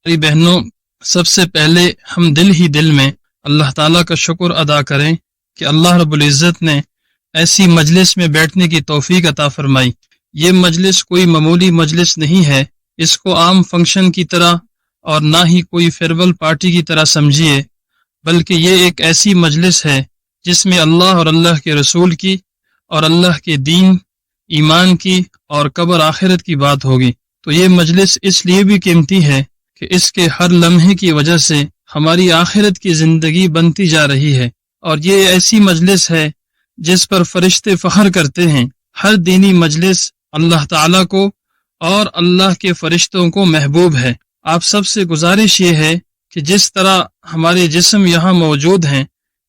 میری بہنوں، سب سے پہلے ہم دل ہی دل میں اللہ تعالیٰ کا شکر ادا کریں کہ اللہ رب العزت نے ایسی مجلس میں بیٹھنے کی توفیق عطا فرمائی۔ یہ مجلس کوئی معمولی مجلس نہیں ہے، اس کو عام فنکشن کی طرح اور نہ ہی کوئی فیئرویل پارٹی کی طرح سمجھیے، بلکہ یہ ایک ایسی مجلس ہے جس میں اللہ اور اللہ کے رسول کی اور اللہ کے دین، ایمان کی اور قبر آخرت کی بات ہوگی۔ تو یہ مجلس اس لیے بھی قیمتی ہے کہ اس کے ہر لمحے کی وجہ سے ہماری آخرت کی زندگی بنتی جا رہی ہے، اور یہ ایسی مجلس ہے جس پر فرشتے فخر کرتے ہیں۔ ہر دینی مجلس اللہ تعالیٰ کو اور اللہ کے فرشتوں کو محبوب ہے۔ آپ سب سے گزارش یہ ہے کہ جس طرح ہمارے جسم یہاں موجود ہیں،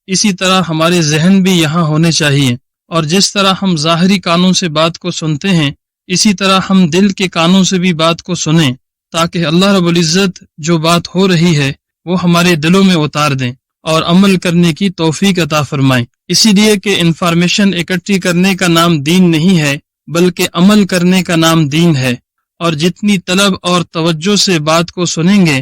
اسی طرح ہمارے ذہن بھی یہاں ہونے چاہیے، اور جس طرح ہم ظاہری کانوں سے بات کو سنتے ہیں، اسی طرح ہم دل کے کانوں سے بھی بات کو سنیں، تاکہ اللہ رب العزت جو بات ہو رہی ہے وہ ہمارے دلوں میں اتار دیں اور عمل کرنے کی توفیق عطا فرمائیں۔ اسی لیے کہ انفارمیشن اکٹھی کرنے کا نام دین نہیں ہے، بلکہ عمل کرنے کا نام دین ہے، اور جتنی طلب اور توجہ سے بات کو سنیں گے،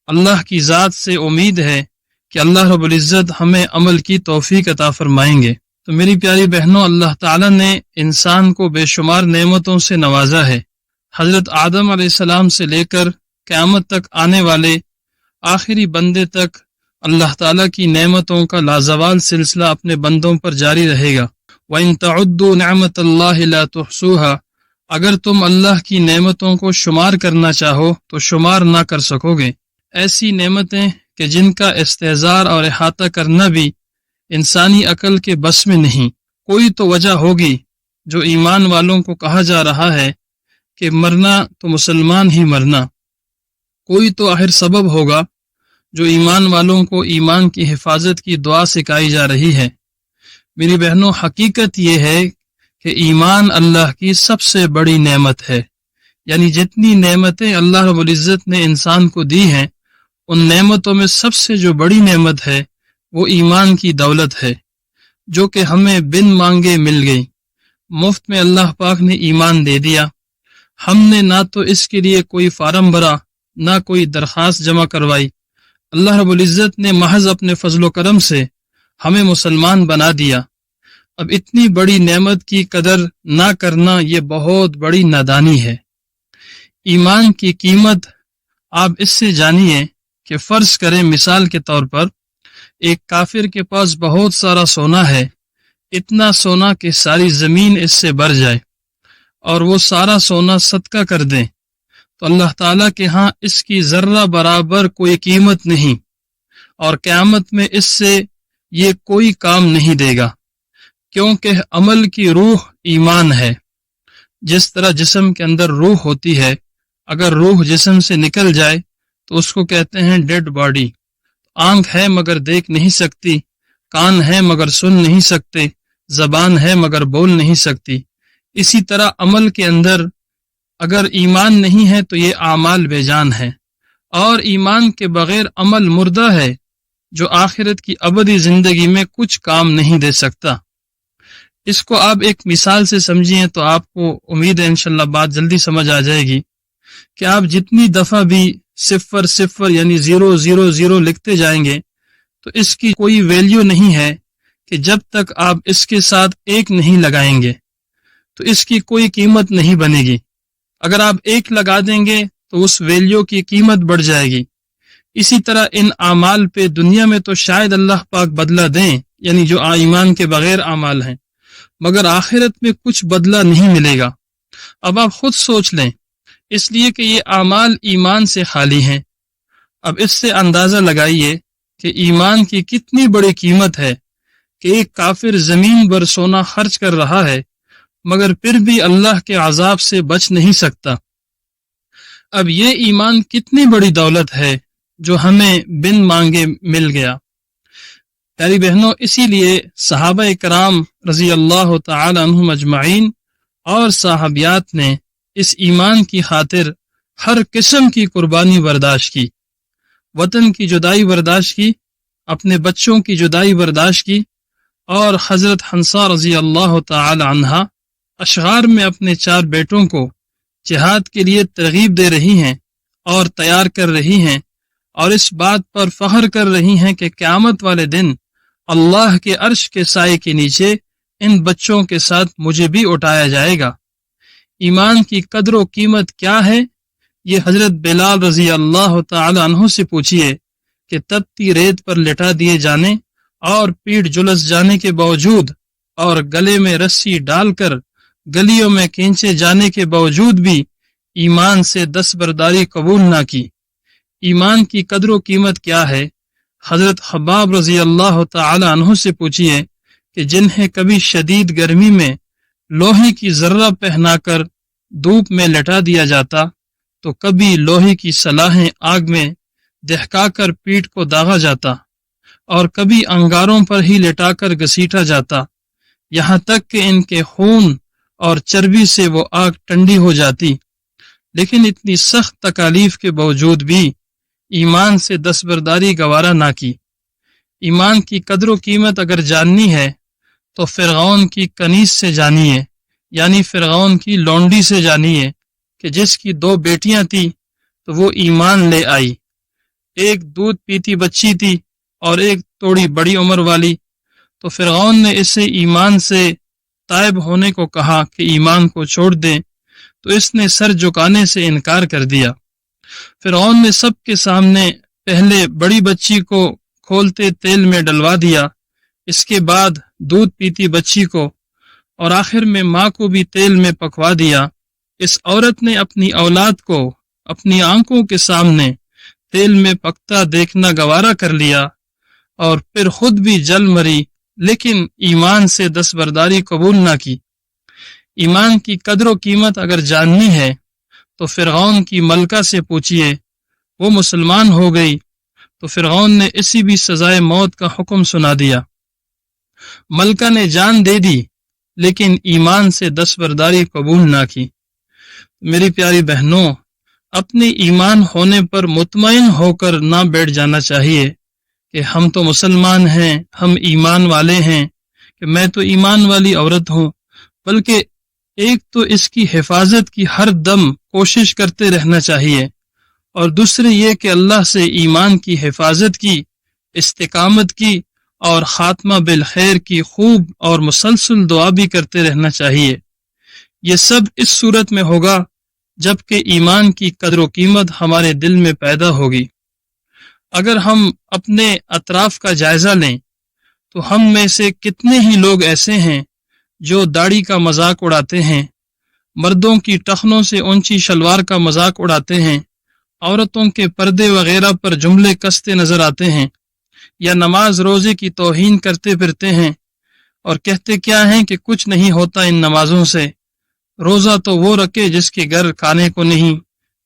اللہ کی ذات سے امید ہے کہ اللہ رب العزت ہمیں عمل کی توفیق عطا فرمائیں گے۔ تو میری پیاری بہنوں، اللہ تعالیٰ نے انسان کو بے شمار نعمتوں سے نوازا ہے۔ حضرت آدم علیہ السلام سے لے کر قیامت تک آنے والے آخری بندے تک اللہ تعالیٰ کی نعمتوں کا لازوال سلسلہ اپنے بندوں پر جاری رہے گا۔ وَإِن تَعُدُّوا نِعْمَةَ اللَّهِ لَا تُحْصُوهَا، اگر تم اللہ کی نعمتوں کو شمار کرنا چاہو تو شمار نہ کر سکو گے۔ ایسی نعمتیں کہ جن کا استحضار اور احاطہ کرنا بھی انسانی عقل کے بس میں نہیں۔ کوئی تو وجہ ہوگی جو ایمان والوں کو کہا جا رہا ہے کہ مرنا تو مسلمان ہی مرنا، کوئی تو آخر سبب ہوگا جو ایمان والوں کو ایمان کی حفاظت کی دعا سکھائی جا رہی ہے۔ میری بہنوں، حقیقت یہ ہے کہ ایمان اللہ کی سب سے بڑی نعمت ہے، یعنی جتنی نعمتیں اللہ رب العزت نے انسان کو دی ہیں، ان نعمتوں میں سب سے جو بڑی نعمت ہے وہ ایمان کی دولت ہے، جو کہ ہمیں بن مانگے مل گئی۔ مفت میں اللہ پاک نے ایمان دے دیا۔ ہم نے نہ تو اس کے لیے کوئی فارم بھرا، نہ کوئی درخواست جمع کروائی۔ اللہ رب العزت نے محض اپنے فضل و کرم سے ہمیں مسلمان بنا دیا۔ اب اتنی بڑی نعمت کی قدر نہ کرنا یہ بہت بڑی نادانی ہے۔ ایمان کی قیمت آپ اس سے جانیے کہ فرض کریں مثال کے طور پر ایک کافر کے پاس بہت سارا سونا ہے، اتنا سونا کہ ساری زمین اس سے بھر جائے، اور وہ سارا سونا صدقہ کر دیں، تو اللہ تعالیٰ کے ہاں اس کی ذرہ برابر کوئی قیمت نہیں، اور قیامت میں اس سے یہ کوئی کام نہیں دے گا، کیونکہ عمل کی روح ایمان ہے۔ جس طرح جسم کے اندر روح ہوتی ہے، اگر روح جسم سے نکل جائے تو اس کو کہتے ہیں ڈیڈ باڈی۔ آنکھ ہے مگر دیکھ نہیں سکتی، کان ہے مگر سن نہیں سکتے، زبان ہے مگر بول نہیں سکتی۔ اسی طرح عمل کے اندر اگر ایمان نہیں ہے تو یہ اعمال بے جان ہے، اور ایمان کے بغیر عمل مردہ ہے جو آخرت کی ابدی زندگی میں کچھ کام نہیں دے سکتا۔ اس کو آپ ایک مثال سے سمجھیں تو آپ کو امید ہے انشاءاللہ بات جلدی سمجھ آ جائے گی کہ آپ جتنی دفعہ بھی 0 یعنی 0 لکھتے جائیں گے تو اس کی کوئی ویلیو نہیں ہے کہ جب تک آپ اس کے ساتھ 1 نہیں لگائیں گے تو اس کی کوئی قیمت نہیں بنے گی۔ اگر آپ 1 لگا دیں گے تو اس ویلیو کی قیمت بڑھ جائے گی۔ اسی طرح ان اعمال پہ دنیا میں تو شاید اللہ پاک بدلہ دیں، یعنی جو ایمان کے بغیر اعمال ہیں، مگر آخرت میں کچھ بدلہ نہیں ملے گا۔ اب آپ خود سوچ لیں، اس لیے کہ یہ اعمال ایمان سے خالی ہیں۔ اب اس سے اندازہ لگائیے کہ ایمان کی کتنی بڑی قیمت ہے کہ ایک کافر زمین بھر سونا خرچ کر رہا ہے مگر پھر بھی اللہ کے عذاب سے بچ نہیں سکتا۔ اب یہ ایمان کتنی بڑی دولت ہے جو ہمیں بن مانگے مل گیا۔ پیاری بہنوں، اسی لیے صحابہ کرام رضی اللہ تعالی عنہم اجمعین اور صحابیات نے اس ایمان کی خاطر ہر قسم کی قربانی برداشت کی، وطن کی جدائی برداشت کی، اپنے بچوں کی جدائی برداشت کی، اور حضرت حنصہ رضی اللہ تعالی عنہا اشغار میں اپنے 4 بیٹوں کو جہاد کے لیے ترغیب دے رہی ہیں اور تیار کر رہی ہیں اور اس بات پر فخر کر رہی ہیں کہ قیامت والے دن اللہ کے عرش کے سائے کے نیچے ان بچوں کے ساتھ مجھے بھی اٹھایا جائے گا۔ ایمان کی قدر و قیمت کیا ہے، یہ حضرت بلال رضی اللہ تعالی عنہ سے پوچھئے کہ تپتی ریت پر لٹا دیے جانے اور پیٹھ جلس جانے کے باوجود اور گلے میں رسی ڈال کر گلیوں میں کھینچے جانے کے باوجود بھی ایمان سے دستبرداری قبول نہ کی۔ ایمان کی قدر و قیمت کیا ہے، حضرت خباب رضی اللہ تعالی عنہ سے پوچھئے کہ جنہیں کبھی شدید گرمی میں لوہے کی ذرہ پہنا کر دھوپ میں لٹا دیا جاتا تو کبھی لوہے کی سلاخیں آگ میں دہکا کر پیٹھ کو داغا جاتا اور کبھی انگاروں پر ہی لٹا کر گھسیٹا جاتا، یہاں تک کہ ان کے خون اور چربی سے وہ آگ ٹھنڈی ہو جاتی، لیکن اتنی سخت تکالیف کے باوجود بھی ایمان سے دستبرداری گوارا نہ کی۔ ایمان کی قدر و قیمت اگر جاننی ہے تو فرعون کی کنیز سے جانیے، یعنی فرعون کی لونڈی سے جانیے کہ جس کی 2 بیٹیاں تھیں تو وہ ایمان لے آئی، ایک دودھ پیتی بچی تھی اور ایک تھوڑی بڑی عمر والی، تو فرعون نے اسے ایمان سے تائب ہونے کو کہا کہ ایمان کو چھوڑ دے، تو اس نے سر جھکانے سے انکار کر دیا۔ فرعون نے سب کے سامنے پہلے بڑی بچی کو کھولتے تیل میں ڈلوا دیا، اس کے بعد دودھ پیتی بچی کو اور آخر میں ماں کو بھی تیل میں پکوا دیا۔ اس عورت نے اپنی اولاد کو اپنی آنکھوں کے سامنے تیل میں پکتا دیکھنا گوارا کر لیا اور پھر خود بھی جل مری، لیکن ایمان سے دستبرداری قبول نہ کی۔ ایمان کی قدر و قیمت اگر جاننی ہے تو فرعون کی ملکہ سے پوچھئے، وہ مسلمان ہو گئی تو فرعون نے اسی بھی سزائے موت کا حکم سنا دیا۔ ملکہ نے جان دے دی لیکن ایمان سے دستبرداری قبول نہ کی۔ میری پیاری بہنوں، اپنے ایمان ہونے پر مطمئن ہو کر نہ بیٹھ جانا چاہیے کہ ہم تو مسلمان ہیں، ہم ایمان والے ہیں، کہ میں تو ایمان والی عورت ہوں، بلکہ ایک تو اس کی حفاظت کی ہر دم کوشش کرتے رہنا چاہیے، اور دوسرے یہ کہ اللہ سے ایمان کی حفاظت کی، استقامت کی اور خاتمہ بالخیر کی خوب اور مسلسل دعا بھی کرتے رہنا چاہیے۔ یہ سب اس صورت میں ہوگا جبکہ ایمان کی قدر و قیمت ہمارے دل میں پیدا ہوگی۔ اگر ہم اپنے اطراف کا جائزہ لیں تو ہم میں سے کتنے ہی لوگ ایسے ہیں جو داڑھی کا مذاق اڑاتے ہیں، مردوں کی ٹخنوں سے اونچی شلوار کا مذاق اڑاتے ہیں، عورتوں کے پردے وغیرہ پر جملے کستے نظر آتے ہیں، یا نماز روزے کی توہین کرتے پھرتے ہیں اور کہتے کیا ہیں کہ کچھ نہیں ہوتا ان نمازوں سے، روزہ تو وہ رکھے جس کے گھر کھانے کو نہیں۔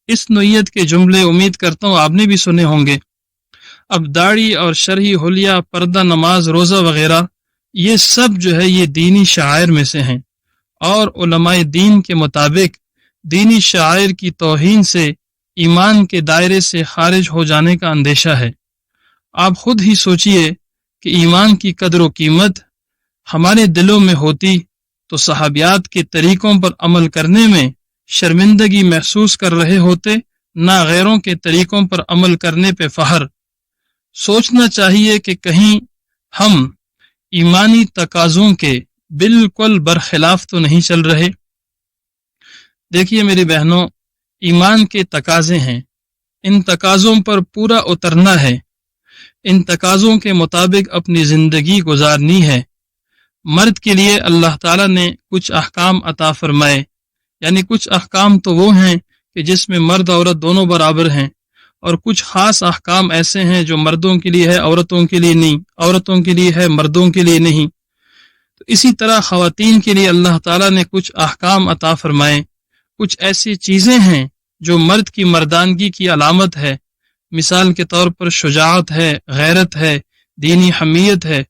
اس نوعیت کے جملے امید کرتا ہوں آپ نے بھی سنے ہوں گے۔ اب داڑھی اور شرعی حلیہ، پردہ، نماز، روزہ وغیرہ یہ سب جو ہے یہ دینی شعائر میں سے ہیں، اور علماء دین کے مطابق دینی شعائر کی توہین سے ایمان کے دائرے سے خارج ہو جانے کا اندیشہ ہے۔ آپ خود ہی سوچئے کہ ایمان کی قدر و قیمت ہمارے دلوں میں ہوتی تو صحابیات کے طریقوں پر عمل کرنے میں شرمندگی محسوس کر رہے ہوتے، نہ غیروں کے طریقوں پر عمل کرنے پہ فخر۔ سوچنا چاہیے کہ کہیں ہم ایمانی تقاضوں کے بالکل برخلاف تو نہیں چل رہے۔ دیکھیے میری بہنوں، ایمان کے تقاضے ہیں، ان تقاضوں پر پورا اترنا ہے، ان تقاضوں کے مطابق اپنی زندگی گزارنی ہے۔ مرد کے لیے اللہ تعالیٰ نے کچھ احکام عطا فرمائے، یعنی کچھ احکام تو وہ ہیں کہ جس میں مرد عورت دونوں برابر ہیں، اور کچھ خاص احکام ایسے ہیں جو مردوں کے لیے ہے عورتوں کے لیے نہیں، عورتوں کے لیے ہے مردوں کے لیے نہیں۔ تو اسی طرح خواتین کے لیے اللہ تعالیٰ نے کچھ احکام عطا فرمائے، کچھ ایسی چیزیں ہیں جو مرد کی مردانگی کی علامت ہے، مثال کے طور پر شجاعت ہے، غیرت ہے، دینی حمیت ہے۔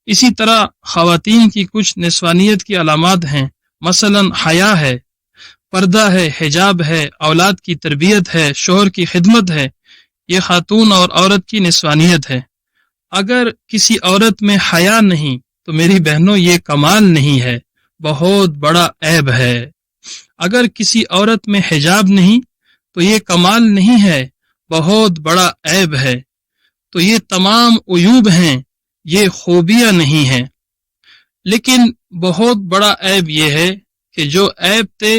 اسی طرح خواتین کی کچھ نسوانیت کی علامات ہیں، مثلا حیا ہے، پردہ ہے، حجاب ہے، اولاد کی تربیت ہے، شوہر کی خدمت ہے، یہ خاتون اور عورت کی نسوانیت ہے۔ اگر کسی عورت میں حیا نہیں تو میری بہنوں یہ کمال نہیں ہے، بہت بڑا عیب ہے۔ اگر کسی عورت میں حجاب نہیں تو یہ کمال نہیں ہے، بہت بڑا عیب ہے۔ تو یہ تمام عیوب ہیں، یہ خوبیاں نہیں ہیں۔ لیکن بہت بڑا عیب یہ ہے کہ جو عیب تھے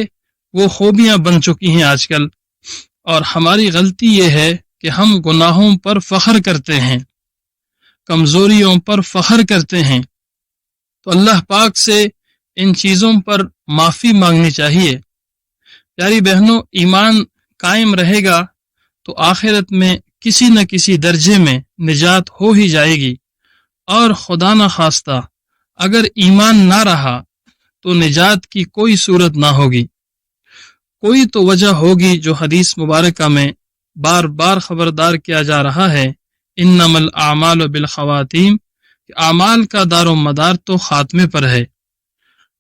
وہ خوبیاں بن چکی ہیں آج کل، اور ہماری غلطی یہ ہے کہ ہم گناہوں پر فخر کرتے ہیں، کمزوریوں پر فخر کرتے ہیں۔ تو اللہ پاک سے ان چیزوں پر معافی مانگنی چاہیے۔ پیاری بہنوں، ایمان قائم رہے گا تو آخرت میں کسی نہ کسی درجے میں نجات ہو ہی جائے گی، اور خدا نہ خواستہ اگر ایمان نہ رہا تو نجات کی کوئی صورت نہ ہوگی۔ کوئی تو وجہ ہوگی جو حدیث مبارکہ میں بار بار خبردار کیا جا رہا ہے، انما الاعمال بالخواتیم، کہ اعمال کا دار و مدار تو خاتمے پر ہے۔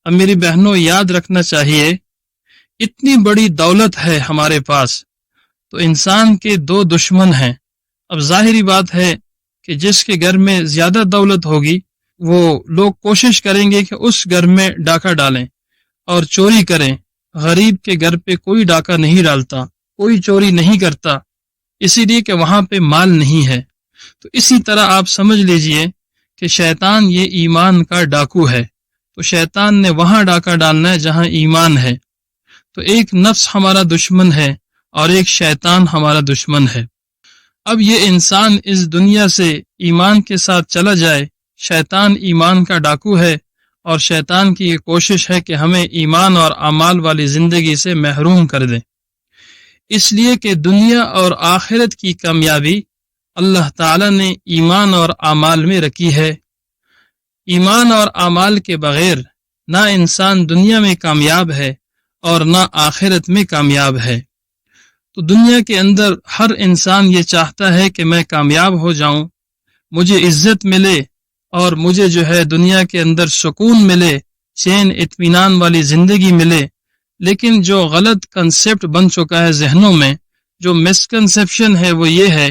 اب میری بہنوں، یاد رکھنا چاہیے، اتنی بڑی دولت ہے ہمارے پاس، تو انسان کے دو دشمن ہیں۔ اب ظاہری بات ہے کہ جس کے گھر میں زیادہ دولت ہوگی وہ لوگ کوشش کریں گے کہ اس گھر میں ڈاکہ ڈالیں اور چوری کریں۔ غریب کے گھر پہ کوئی ڈاکہ نہیں ڈالتا، کوئی چوری نہیں کرتا، اسی لیے کہ وہاں پہ مال نہیں ہے۔ تو اسی طرح آپ سمجھ لیجئے کہ شیطان یہ ایمان کا ڈاکو ہے، تو شیطان نے وہاں ڈاکہ ڈالنا ہے جہاں ایمان ہے۔ تو ایک نفس ہمارا دشمن ہے اور ایک شیطان ہمارا دشمن ہے۔ اب یہ انسان اس دنیا سے ایمان کے ساتھ چلا جائے، شیطان ایمان کا ڈاکو ہے، اور شیطان کی یہ کوشش ہے کہ ہمیں ایمان اور اعمال والی زندگی سے محروم کر دے، اس لیے کہ دنیا اور آخرت کی کامیابی اللہ تعالی نے ایمان اور اعمال میں رکھی ہے۔ ایمان اور اعمال کے بغیر نہ انسان دنیا میں کامیاب ہے اور نہ آخرت میں کامیاب ہے۔ تو دنیا کے اندر ہر انسان یہ چاہتا ہے کہ میں کامیاب ہو جاؤں، مجھے عزت ملے، اور مجھے جو ہے دنیا کے اندر سکون ملے، چین اطمینان والی زندگی ملے۔ لیکن جو غلط کنسیپٹ بن چکا ہے ذہنوں میں، جو مسکنسیپشن ہے، وہ یہ ہے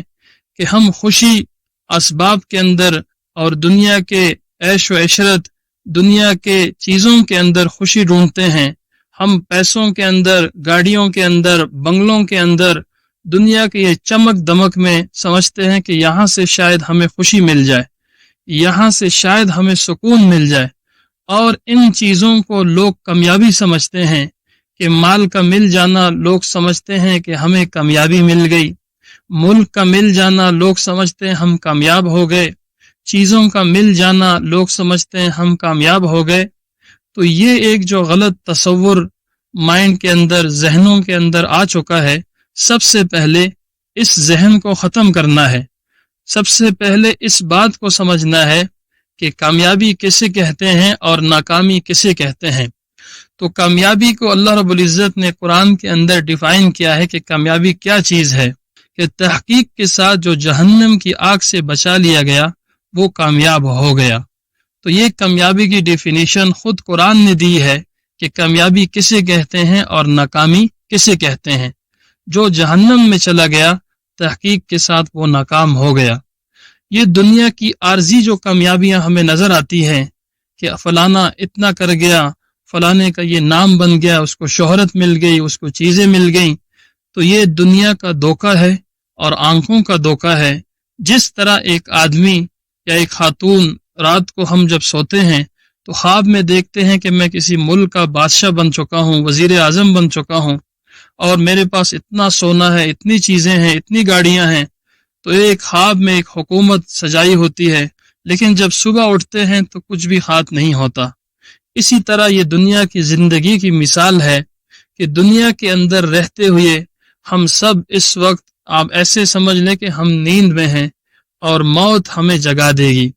کہ ہم خوشی اسباب کے اندر اور دنیا کے عیش و عشرت، دنیا کے چیزوں کے اندر خوشی ڈھونڈتے ہیں۔ ہم پیسوں کے اندر، گاڑیوں کے اندر، بنگلوں کے اندر، دنیا کے یہ چمک دمک میں سمجھتے ہیں کہ یہاں سے شاید ہمیں خوشی مل جائے، یہاں سے شاید ہمیں سکون مل جائے، اور ان چیزوں کو لوگ کامیابی سمجھتے ہیں کہ مال کا مل جانا لوگ سمجھتے ہیں کہ ہمیں کامیابی مل گئی، ملک کا مل جانا لوگ سمجھتے ہیں ہم کامیاب ہو گئے، چیزوں کا مل جانا لوگ سمجھتے ہیں ہم کامیاب ہو گئے۔ تو یہ ایک جو غلط تصور مائنڈ کے اندر، ذہنوں کے اندر آ چکا ہے، سب سے پہلے اس ذہن کو ختم کرنا ہے۔ سب سے پہلے اس بات کو سمجھنا ہے کہ کامیابی کسے کہتے ہیں اور ناکامی کسے کہتے ہیں۔ تو کامیابی کو اللہ رب العزت نے قرآن کے اندر ڈیفائن کیا ہے کہ کامیابی کیا چیز ہے، کہ تحقیق کے ساتھ جو جہنم کی آگ سے بچا لیا گیا وہ کامیاب ہو گیا۔ تو یہ کامیابی کی ڈیفینیشن خود قرآن نے دی ہے کہ کامیابی کسے کہتے ہیں اور ناکامی کسے کہتے ہیں۔ جو جہنم میں چلا گیا تحقیق کے ساتھ وہ ناکام ہو گیا۔ یہ دنیا کی عارضی جو کامیابیاں ہمیں نظر آتی ہیں کہ فلانا اتنا کر گیا، فلانے کا یہ نام بن گیا، اس کو شہرت مل گئی، اس کو چیزیں مل گئیں، تو یہ دنیا کا دھوکہ ہے اور آنکھوں کا دھوکہ ہے۔ جس طرح ایک آدمی یا ایک خاتون رات کو ہم جب سوتے ہیں تو خواب میں دیکھتے ہیں کہ میں کسی ملک کا بادشاہ بن چکا ہوں، وزیر اعظم بن چکا ہوں، اور میرے پاس اتنا سونا ہے، اتنی چیزیں ہیں، اتنی گاڑیاں ہیں۔ تو ایک خواب میں ایک حکومت سجائی ہوتی ہے، لیکن جب صبح اٹھتے ہیں تو کچھ بھی ہاتھ نہیں ہوتا۔ اسی طرح یہ دنیا کی زندگی کی مثال ہے کہ دنیا کے اندر رہتے ہوئے ہم سب اس وقت آپ ایسے سمجھ لیں کہ ہم نیند میں ہیں اور موت ہمیں جگا دے گی۔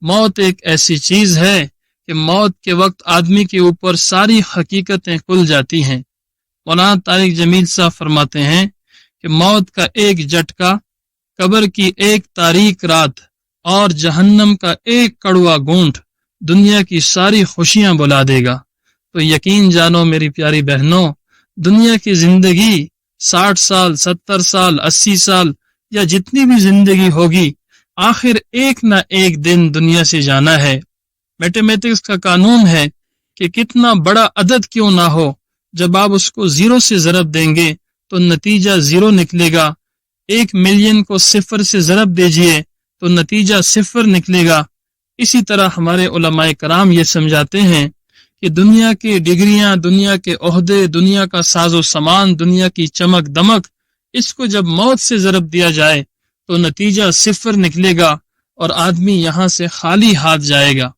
موت ایک ایسی چیز ہے کہ موت کے وقت آدمی کے اوپر ساری حقیقتیں کھل جاتی ہیں۔ مولانا طارق جمیل صاحب فرماتے ہیں کہ موت کا ایک جھٹکا، قبر کی ایک تاریک رات اور جہنم کا ایک کڑوا گھونٹ دنیا کی ساری خوشیاں بلا دے گا۔ تو یقین جانو میری پیاری بہنوں، دنیا کی زندگی 60 سال، 70 سال، 80 سال یا جتنی بھی زندگی ہوگی، آخر ایک نہ ایک دن دنیا سے جانا ہے۔ میتھمیٹکس کا قانون ہے کہ کتنا بڑا عدد کیوں نہ ہو، جب آپ اس کو 0 سے ضرب دیں گے تو نتیجہ 0 نکلے گا، 1,000,000 کو 0 سے ضرب دیجئے تو نتیجہ 0 نکلے گا۔ اسی طرح ہمارے علماء کرام یہ سمجھاتے ہیں کہ دنیا کی ڈگریاں، دنیا کے عہدے، دنیا کا ساز و سامان، دنیا کی چمک دمک، اس کو جب موت سے ضرب دیا جائے تو نتیجہ 0 نکلے گا اور آدمی یہاں سے خالی ہاتھ جائے گا۔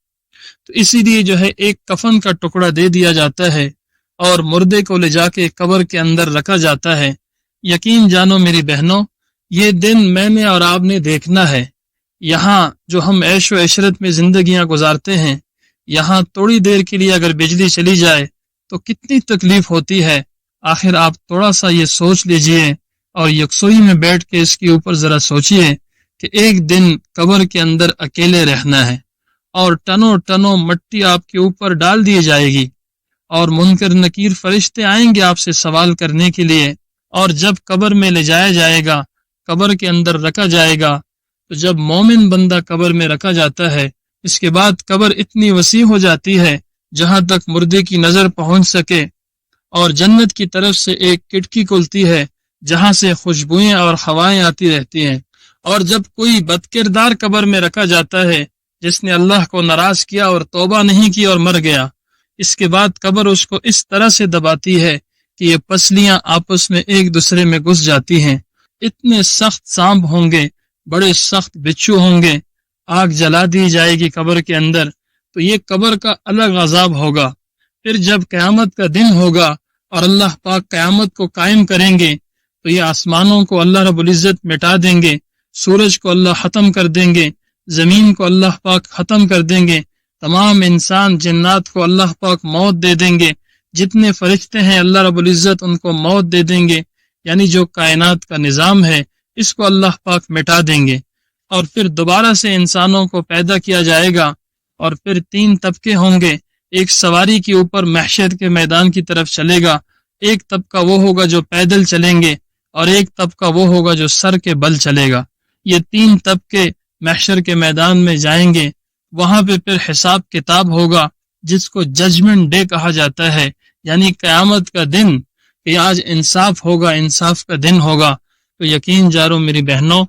تو اسی لیے جو ہے ایک کفن کا ٹکڑا دے دیا جاتا ہے اور مردے کو لے جا کے قبر کے اندر رکھا جاتا ہے۔ یقین جانو میری بہنوں، یہ دن میں نے اور آپ نے دیکھنا ہے۔ یہاں جو ہم عیش و عشرت میں زندگیاں گزارتے ہیں، یہاں تھوڑی دیر کے لیے اگر بجلی چلی جائے تو کتنی تکلیف ہوتی ہے۔ آخر آپ تھوڑا سا یہ سوچ لیجئے اور یکسوئی میں بیٹھ کے اس کے اوپر ذرا سوچئے کہ ایک دن قبر کے اندر اکیلے رہنا ہے اور ٹنوں ٹنوں مٹی آپ کے اوپر ڈال دی جائے گی اور منکر نکیر فرشتے آئیں گے آپ سے سوال کرنے کے لیے، اور جب قبر میں لے جایا جائے گا، قبر کے اندر رکھا جائے گا، تو جب مومن بندہ قبر میں رکھا جاتا ہے، اس کے بعد قبر اتنی وسیع ہو جاتی ہے جہاں تک مردے کی نظر پہنچ سکے، اور جنت کی طرف سے ایک کھڑکی کھلتی ہے جہاں سے خوشبوئیں اور ہوائیں آتی رہتی ہیں۔ اور جب کوئی بد کردار قبر میں رکھا جاتا ہے جس نے اللہ کو ناراض کیا اور توبہ نہیں کی اور مر گیا، اس کے بعد قبر اس کو اس طرح سے دباتی ہے کہ یہ پسلیاں آپس میں ایک دوسرے میں گھس جاتی ہیں۔ اتنے سخت سانپ ہوں گے، بڑے سخت بچھو ہوں گے، آگ جلا دی جائے گی قبر کے اندر، تو یہ قبر کا الگ عذاب ہوگا۔ پھر جب قیامت کا دن ہوگا اور اللہ پاک قیامت کو قائم کریں گے تو یہ آسمانوں کو اللہ رب العزت مٹا دیں گے، سورج کو اللہ ختم کر دیں گے، زمین کو اللہ پاک ختم کر دیں گے، تمام انسان جنات کو اللہ پاک موت دے دیں گے، جتنے فرشتے ہیں اللہ رب العزت ان کو موت دے دیں گے، یعنی جو کائنات کا نظام ہے اس کو اللہ پاک مٹا دیں گے، اور پھر دوبارہ سے انسانوں کو پیدا کیا جائے گا، اور پھر 3 طبقے ہوں گے۔ ایک سواری کے اوپر محشر کے میدان کی طرف چلے گا، ایک طبقہ وہ ہوگا جو پیدل چلیں گے، اور ایک طبقہ وہ ہوگا جو سر کے بل چلے گا۔ یہ 3 طبقے محشر کے میدان میں جائیں گے، وہاں پہ پھر حساب کتاب ہوگا جس کو ججمنٹ ڈے کہا جاتا ہے، یعنی قیامت کا دن، کہ آج انصاف ہوگا، انصاف کا دن ہوگا۔ تو یقین جارو میری بہنوں،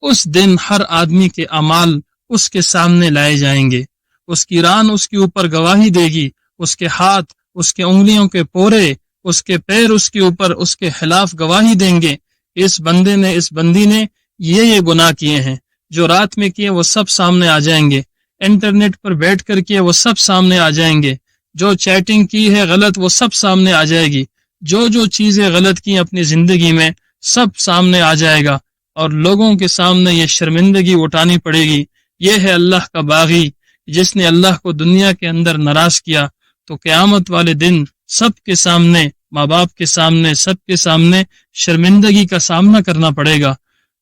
اس دن ہر آدمی کے اعمال اس کے سامنے لائے جائیں گے، اس کی ران اس کے اوپر گواہی دے گی، اس کے ہاتھ، اس کے انگلیوں کے پورے، اس کے پیر اس کے اوپر اس کے خلاف گواہی دیں گے، اس بندے نے، اس بندی نے یہ گناہ کیے ہیں، جو رات میں کیے وہ سب سامنے آ جائیں گے، انٹرنیٹ پر بیٹھ کر کیے وہ سب سامنے آ جائیں گے، جو چیٹنگ کی ہے غلط وہ سب سامنے آ جائے گی، جو چیزیں غلط کی اپنی زندگی میں سب سامنے آ جائے گا، اور لوگوں کے سامنے یہ شرمندگی اٹھانی پڑے گی۔ یہ ہے اللہ کا باغی، جس نے اللہ کو دنیا کے اندر ناراض کیا، تو قیامت والے دن سب کے سامنے، ماں باپ کے سامنے، سب کے سامنے شرمندگی کا سامنا کرنا پڑے گا۔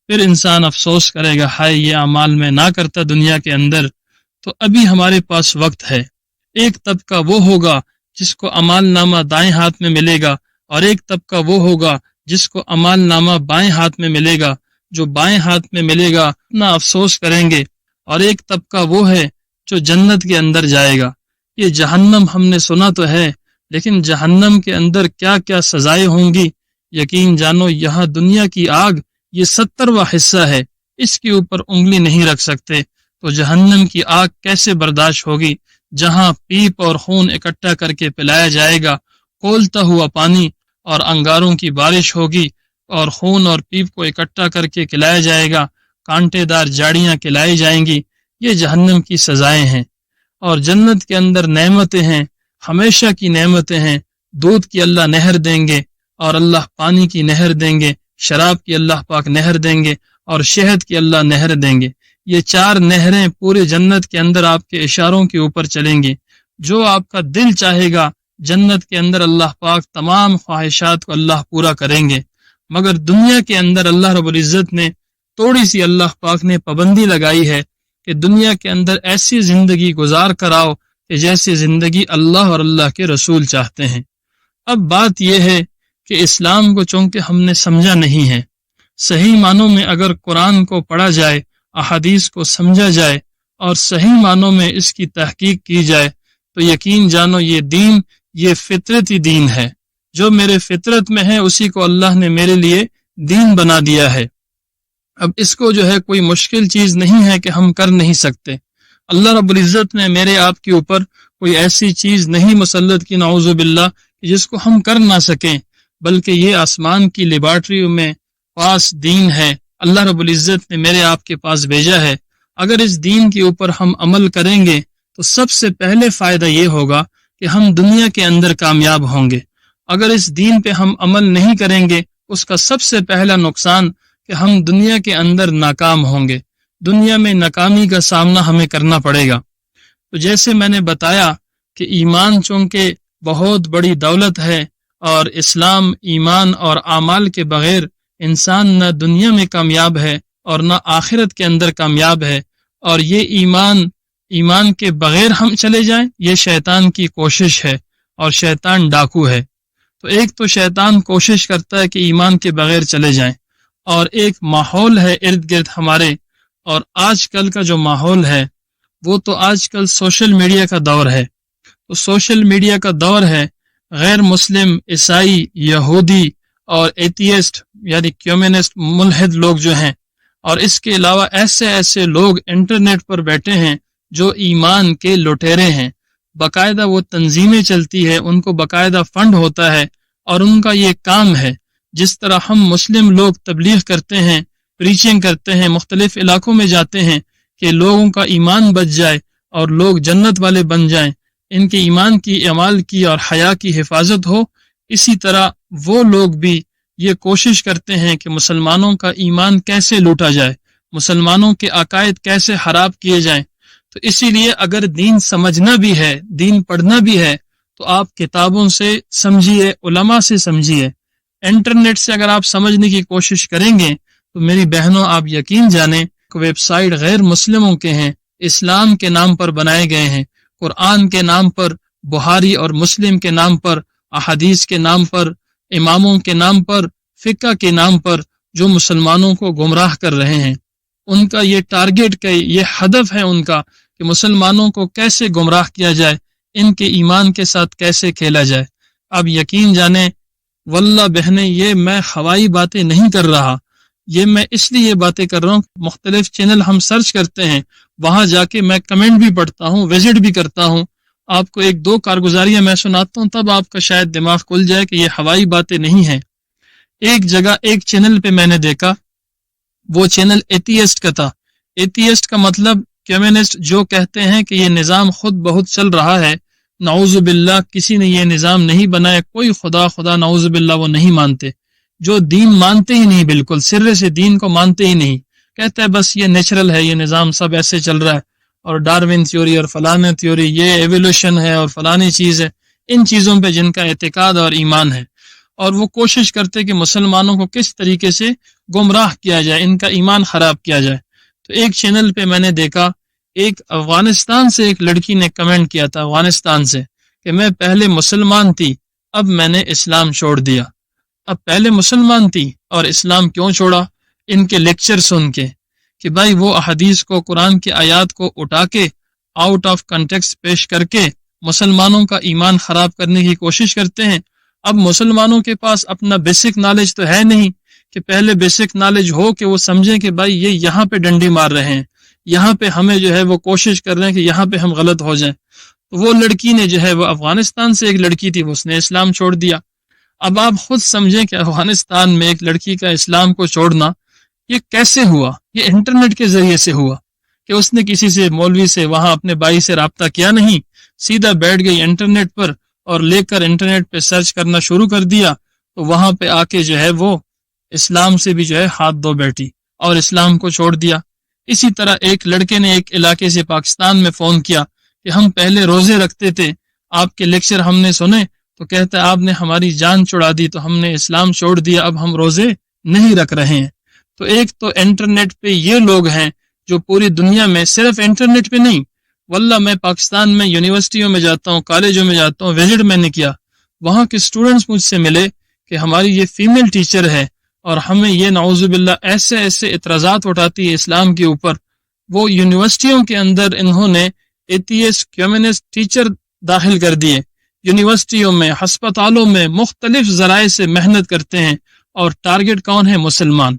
پھر انسان افسوس کرے گا، ہائے یہ اعمال میں نہ کرتا دنیا کے اندر۔ تو ابھی ہمارے پاس وقت ہے۔ ایک طبقہ وہ ہوگا جس کو اعمال نامہ دائیں ہاتھ میں ملے گا، اور ایک طبقہ وہ ہوگا جس کو اعمال نامہ بائیں ہاتھ میں ملے گا۔ جو بائیں ہاتھ میں ملے گا اتنا افسوس کریں گے، اور ایک طبقہ وہ ہے جو جنت کے اندر جائے گا۔ یہ جہنم ہم نے سنا تو ہے، لیکن جہنم کے اندر کیا کیا سزائیں ہوں گی، یقین جانو یہاں دنیا کی آگ یہ 70واں حصہ ہے، اس کے اوپر انگلی نہیں رکھ سکتے، تو جہنم کی آگ کیسے برداشت ہوگی، جہاں پیپ اور خون اکٹھا کر کے پلایا جائے گا، کھولتا ہوا پانی اور انگاروں کی بارش ہوگی، اور خون اور پیپ کو اکٹھا کر کے کھلایا جائے گا، کانٹے دار جاڑیاں کھلائی جائیں گی۔ یہ جہنم کی سزائیں ہیں، اور جنت کے اندر نعمتیں ہیں، ہمیشہ کی نعمتیں ہیں۔ دودھ کی اللہ نہر دیں گے، اور اللہ پانی کی نہر دیں گے، شراب کی اللہ پاک نہر دیں گے، اور شہد کی اللہ نہر دیں گے۔ یہ 4 نہریں پورے جنت کے اندر آپ کے اشاروں کے اوپر چلیں گی۔ جو آپ کا دل چاہے گا جنت کے اندر اللہ پاک تمام خواہشات کو اللہ پورا کریں گے۔ مگر دنیا کے اندر اللہ رب العزت نے تھوڑی سی اللہ پاک نے پابندی لگائی ہے کہ دنیا کے اندر ایسی زندگی گزار کراؤ کہ جیسے زندگی اللہ اور اللہ کے رسول چاہتے ہیں۔ اب بات یہ ہے کہ اسلام کو چونکہ ہم نے سمجھا نہیں ہے، صحیح معنوں میں اگر قرآن کو پڑھا جائے، احادیث کو سمجھا جائے، اور صحیح معنوں میں اس کی تحقیق کی جائے، تو یقین جانو یہ دین، یہ فطرتی دین ہے جو میرے فطرت میں ہے اسی کو اللہ نے میرے لیے دین بنا دیا ہے۔ اب اس کو جو ہے کوئی مشکل چیز نہیں ہے کہ ہم کر نہیں سکتے۔ اللہ رب العزت نے میرے آپ کے اوپر کوئی ایسی چیز نہیں مسلط کی نعوذ باللہ جس کو ہم کر نہ سکیں، بلکہ یہ آسمان کی لیبارٹریوں میں پاس دین ہے، اللہ رب العزت نے میرے آپ کے پاس بھیجا ہے۔ اگر اس دین کے اوپر ہم عمل کریں گے تو سب سے پہلے فائدہ یہ ہوگا کہ ہم دنیا کے اندر کامیاب ہوں گے۔ اگر اس دین پہ ہم عمل نہیں کریں گے اس کا سب سے پہلا نقصان کہ ہم دنیا کے اندر ناکام ہوں گے، دنیا میں ناکامی کا سامنا ہمیں کرنا پڑے گا۔ تو جیسے میں نے بتایا کہ ایمان چونکہ بہت بڑی دولت ہے، اور اسلام، ایمان اور اعمال کے بغیر انسان نہ دنیا میں کامیاب ہے اور نہ آخرت کے اندر کامیاب ہے، اور یہ ایمان کے بغیر ہم چلے جائیں یہ شیطان کی کوشش ہے، اور شیطان ڈاکو ہے۔ تو ایک تو شیطان کوشش کرتا ہے کہ ایمان کے بغیر چلے جائیں، اور ایک ماحول ہے ارد گرد ہمارے، اور آج کل کا جو ماحول ہے وہ تو آج کل سوشل میڈیا کا دور ہے۔ تو سوشل میڈیا کا دور ہے، غیر مسلم، عیسائی، یہودی اور ایتھیسٹ یعنی کمیونسٹ ملحد لوگ جو ہیں، اور اس کے علاوہ ایسے لوگ انٹرنیٹ پر بیٹھے ہیں جو ایمان کے لٹیرے ہیں۔ باقاعدہ وہ تنظیمیں چلتی ہے، ان کو باقاعدہ فنڈ ہوتا ہے، اور ان کا یہ کام ہے۔ جس طرح ہم مسلم لوگ تبلیغ کرتے ہیں، پریچنگ کرتے ہیں، مختلف علاقوں میں جاتے ہیں کہ لوگوں کا ایمان بچ جائے اور لوگ جنت والے بن جائیں، ان کے ایمان کی، اعمال کی اور حیا کی حفاظت ہو، اسی طرح وہ لوگ بھی یہ کوشش کرتے ہیں کہ مسلمانوں کا ایمان کیسے لوٹا جائے، مسلمانوں کے عقائد کیسے خراب کیے جائیں۔ تو اسی لیے اگر دین سمجھنا بھی ہے، دین پڑھنا بھی ہے، تو آپ کتابوں سے سمجھیے، علماء سے سمجھیے۔ انٹرنیٹ سے اگر آپ سمجھنے کی کوشش کریں گے تو میری بہنوں آپ یقین جانیں کہ ویب سائٹ غیر مسلموں کے ہیں، اسلام کے نام پر بنائے گئے ہیں، قرآن کے نام پر، بخاری اور مسلم کے نام پر، احادیث کے نام پر، اماموں کے نام پر، فقہ کے نام پر، جو مسلمانوں کو گمراہ کر رہے ہیں۔ ان کا یہ ٹارگٹ کا، یہ ہدف ہے ان کا کہ مسلمانوں کو کیسے گمراہ کیا جائے، ان کے ایمان کے ساتھ کیسے کھیلا جائے۔ اب یقین جانیں واللہ بہنیں، یہ میں ہوائی باتیں نہیں کر رہا، یہ میں اس لیے باتیں کر رہا ہوں۔ مختلف چینل ہم سرچ کرتے ہیں، وہاں جا کے میں کمنٹ بھی پڑھتا ہوں، وزٹ بھی کرتا ہوں۔ آپ کو ایک دو کارگزاریاں میں سناتا ہوں، تب آپ کا شاید دماغ کھل جائے کہ یہ ہوائی باتیں نہیں ہیں۔ ایک جگہ ایک چینل پہ میں نے دیکھا، وہ چینل ایتھیسٹ کا تھا۔ ایتھیسٹ کا مطلب کمیونسٹ، جو کہتے ہیں کہ یہ نظام خود بہت چل رہا ہے، نعوذ باللہ کسی نے یہ نظام نہیں بنایا، کوئی خدا نعوذ باللہ وہ نہیں مانتے، جو دین مانتے ہی نہیں، بالکل سرے سے دین کو مانتے ہی نہیں، کہتے ہیں بس یہ نیچرل ہے، یہ نظام سب ایسے چل رہا ہے، اور ڈاروین تھیوری اور فلانے تھیوری، یہ ایوولوشن ہے اور فلانی چیز ہے، ان چیزوں پہ جن کا اعتقاد اور ایمان ہے، اور وہ کوشش کرتے کہ مسلمانوں کو کس طریقے سے گمراہ کیا جائے، ان کا ایمان خراب کیا جائے۔ تو ایک چینل پہ میں نے دیکھا، ایک افغانستان سے ایک لڑکی نے کمنٹ کیا تھا، افغانستان سے، کہ میں پہلے مسلمان تھی، اب میں نے اسلام چھوڑ دیا۔ اب پہلے مسلمان تھی اور اسلام کیوں چھوڑا؟ ان کے لیکچر سن کے، کہ بھائی وہ احادیث کو، قرآن کی آیات کو اٹھا کے آؤٹ آف کنٹیکسٹ پیش کر کے مسلمانوں کا ایمان خراب کرنے کی کوشش کرتے ہیں۔ اب مسلمانوں کے پاس اپنا بیسک نالج تو ہے نہیں کہ پہلے بیسک نالج ہو کہ وہ سمجھیں کہ بھائی یہ یہاں پہ ڈنڈی مار رہے ہیں، یہاں پہ ہمیں جو ہے وہ کوشش کر رہے ہیں کہ یہاں پہ ہم غلط ہو جائیں۔ تو وہ لڑکی نے جو ہے، وہ افغانستان سے ایک لڑکی تھی، اس نے اسلام چھوڑ دیا۔ اب آپ خود سمجھیں کہ افغانستان میں ایک لڑکی کا اسلام کو چھوڑنا یہ کیسے ہوا؟ یہ انٹرنیٹ کے ذریعے سے ہوا کہ اس نے کسی سے، مولوی سے، وہاں اپنے بھائی سے رابطہ کیا نہیں، سیدھا بیٹھ گئی انٹرنیٹ پر اور لے کر انٹرنیٹ پہ سرچ کرنا شروع کر دیا، تو وہاں پہ آ کے جو ہے وہ اسلام سے بھی جو ہے ہاتھ دھو بیٹھی اور اسلام کو چھوڑ دیا۔ اسی طرح ایک لڑکے نے ایک علاقے سے پاکستان میں فون کیا کہ ہم پہلے روزے رکھتے تھے، آپ کے لیکچر ہم نے سنے تو کہتا ہے آپ نے ہماری جان چھڑا دی، تو ہم نے اسلام چھوڑ دیا، اب ہم روزے نہیں رکھ رہے ہیں۔ تو ایک تو انٹرنیٹ پہ یہ لوگ ہیں جو پوری دنیا میں، صرف انٹرنیٹ پہ نہیں، واللہ میں پاکستان میں یونیورسٹیوں میں جاتا ہوں، کالجوں میں جاتا ہوں، وزٹ میں نے کیا، وہاں کے اسٹوڈنٹس مجھ سے ملے کہ ہماری یہ فیمیل ٹیچر ہے اور ہمیں یہ نعوذ باللہ ایسے اعتراضات اٹھاتی ہے اسلام کے اوپر۔ وہ یونیورسٹیوں کے اندر انہوں نے ایتھیسٹ کمیونسٹ ٹیچر داخل کر دیے، یونیورسٹیوں میں، ہسپتالوں میں مختلف ذرائع سے محنت کرتے ہیں، اور ٹارگٹ کون ہے؟ مسلمان،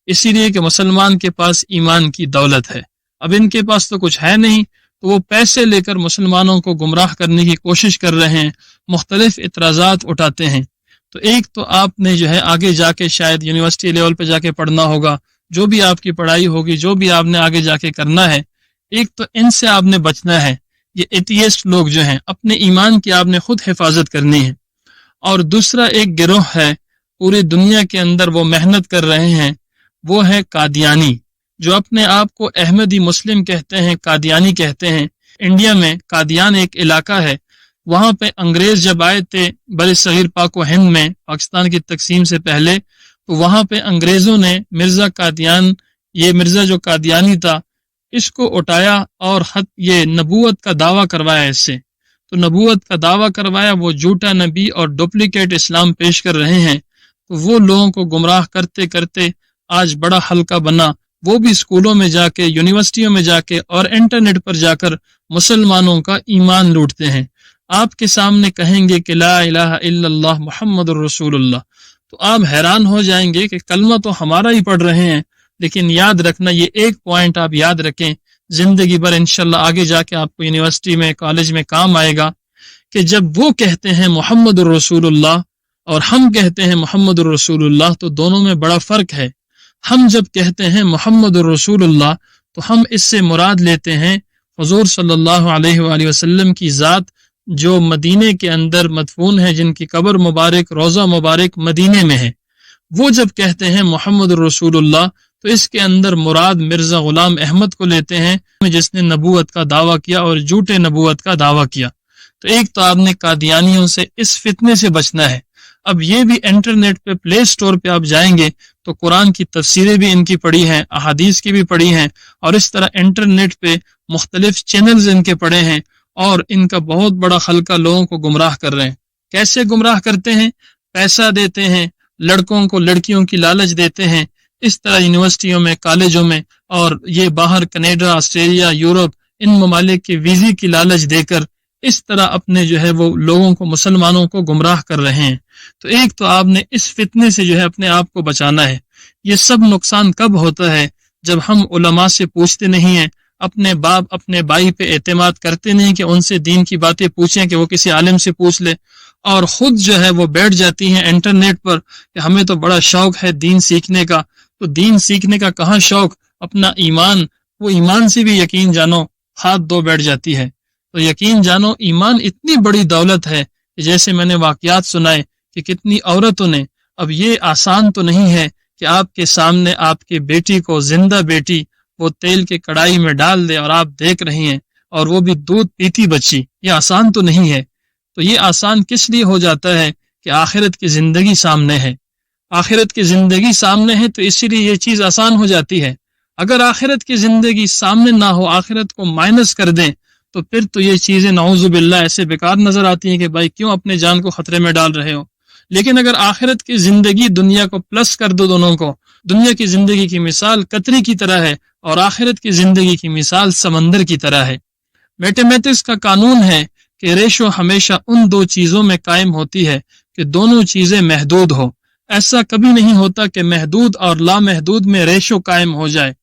اسی لیے کہ مسلمان کے پاس ایمان کی دولت ہے۔ اب ان کے پاس تو کچھ ہے نہیں، تو وہ پیسے لے کر مسلمانوں کو گمراہ کرنے کی کوشش کر رہے ہیں، مختلف اعتراضات اٹھاتے ہیں۔ تو ایک تو آپ نے جو ہے آگے جا کے شاید یونیورسٹی لیول پہ جا کے پڑھنا ہوگا، جو بھی آپ کی پڑھائی ہوگی، جو بھی آپ نے آگے جا کے کرنا ہے، ایک تو ان سے آپ نے بچنا ہے۔ یہ ایتھیسٹ لوگ جو ہیں، اپنے ایمان کی آپ نے خود حفاظت کرنی ہے۔ اور دوسرا ایک گروہ ہے پوری دنیا کے اندر، وہ محنت کر رہے ہیں، وہ ہے قادیانی، جو اپنے آپ کو احمدی مسلم کہتے ہیں، قادیانی کہتے ہیں۔ انڈیا میں قادیان ایک علاقہ ہے، وہاں پہ انگریز جب آئے تھے بر صغیر پاک و ہند میں پاکستان کی تقسیم سے پہلے، تو وہاں پہ انگریزوں نے مرزا قادیان، یہ مرزا جو قادیانی تھا، اس کو اٹھایا اور یہ نبوت کا دعویٰ کروایا اس سے۔ تو نبوت کا دعویٰ کروایا، وہ جھوٹا نبی اور ڈپلیکیٹ اسلام پیش کر رہے ہیں۔ تو وہ لوگوں کو گمراہ کرتے کرتے آج بڑا حلقہ بنا، وہ بھی اسکولوں میں جا کے، یونیورسٹیوں میں جا کے اور انٹرنیٹ پر جا کر مسلمانوں کا ایمان لوٹتے ہیں۔ آپ کے سامنے کہیں گے کہ لا الہ الا اللہ محمد الرسول اللہ، تو آپ حیران ہو جائیں گے کہ کلمہ تو ہمارا ہی پڑھ رہے ہیں، لیکن یاد رکھنا، یہ ایک پوائنٹ آپ یاد رکھیں، زندگی بھر انشاءاللہ آگے جا کے آپ کو یونیورسٹی میں، کالج میں کام آئے گا، کہ جب وہ کہتے ہیں محمد الرسول اللہ اور ہم کہتے ہیں محمد الرسول اللہ، تو دونوں میں بڑا فرق ہے۔ ہم جب کہتے ہیں محمد الرسول اللہ تو ہم اس سے مراد لیتے ہیں حضور صلی اللہ علیہ وآلہ وسلم کی ذات، جو مدینے کے اندر مدفون ہے، جن کی قبر مبارک، روضہ مبارک مدینے میں ہے۔ وہ جب کہتے ہیں محمد الرسول اللہ تو اس کے اندر مراد مرزا غلام احمد کو لیتے ہیں، جس نے نبوت کا دعویٰ کیا اور جھوٹے نبوت کا دعویٰ کیا۔ تو ایک تو آپ نے قادیانیوں سے، اس فتنے سے بچنا ہے۔ اب یہ بھی انٹرنیٹ پہ، پلے سٹور پہ آپ جائیں گے تو قرآن کی تفسیریں بھی ان کی پڑھی ہیں، احادیث کی بھی پڑھی ہیں، اور اس طرح انٹرنیٹ پہ مختلف چینلز ان کے پڑھے ہیں، اور ان کا بہت بڑا خلقہ لوگوں کو گمراہ کر رہے ہیں۔ کیسے گمراہ کرتے ہیں؟ پیسہ دیتے ہیں، لڑکوں کو لڑکیوں کی لالچ دیتے ہیں، اس طرح یونیورسٹیوں میں، کالجوں میں، اور یہ باہر کینیڈا، آسٹریلیا، یورپ، ان ممالک کے ویزے کی لالچ دے کر اس طرح اپنے جو ہے وہ لوگوں کو، مسلمانوں کو گمراہ کر رہے ہیں۔ تو ایک تو آپ نے اس فتنے سے جو ہے اپنے آپ کو بچانا ہے۔ یہ سب نقصان کب ہوتا ہے؟ جب ہم علماء سے پوچھتے نہیں ہیں، اپنے باپ، اپنے بھائی پہ اعتماد کرتے نہیں کہ ان سے دین کی باتیں پوچھیں، کہ وہ کسی عالم سے پوچھ لے، اور خود جو ہے وہ بیٹھ جاتی ہیں انٹرنیٹ پر کہ ہمیں تو بڑا شوق ہے دین سیکھنے کا۔ تو دین سیکھنے کا کہاں شوق، اپنا ایمان، وہ ایمان سے بھی یقین جانو ہاتھ دھو بیٹھ جاتی ہے۔ تو یقین جانو ایمان اتنی بڑی دولت ہے کہ جیسے میں نے واقعات سنائے کہ کتنی عورتوں نے، اب یہ آسان تو نہیں ہے کہ آپ کے سامنے آپ کے بیٹی کو، زندہ بیٹی، وہ تیل کے کڑائی میں ڈال دے اور آپ دیکھ رہی ہیں، اور وہ بھی دودھ پیتی بچی، یہ آسان تو نہیں ہے۔ تو یہ آسان کس لیے ہو جاتا ہے کہ آخرت کی زندگی سامنے ہے۔ آخرت کی زندگی سامنے ہے تو اسی لیے یہ چیز آسان ہو جاتی ہے۔ اگر آخرت کی زندگی سامنے نہ ہو، آخرت کو مائنس کر دیں، تو پھر تو یہ چیزیں نعوذ باللہ ایسے بیکار نظر آتی ہیں کہ بھائی کیوں اپنے جان کو خطرے میں ڈال رہے ہو۔ لیکن اگر آخرت کی زندگی، دنیا کو پلس کر دو، دونوں کو، دنیا کی زندگی کی مثال قطرے کی طرح ہے اور آخرت کی زندگی کی مثال سمندر کی طرح ہے۔ میتھمیٹکس کا قانون ہے کہ ریشو ہمیشہ ان دو چیزوں میں قائم ہوتی ہے کہ دونوں چیزیں محدود ہو۔ ایسا کبھی نہیں ہوتا کہ محدود اور لامحدود میں ریشو قائم ہو جائے۔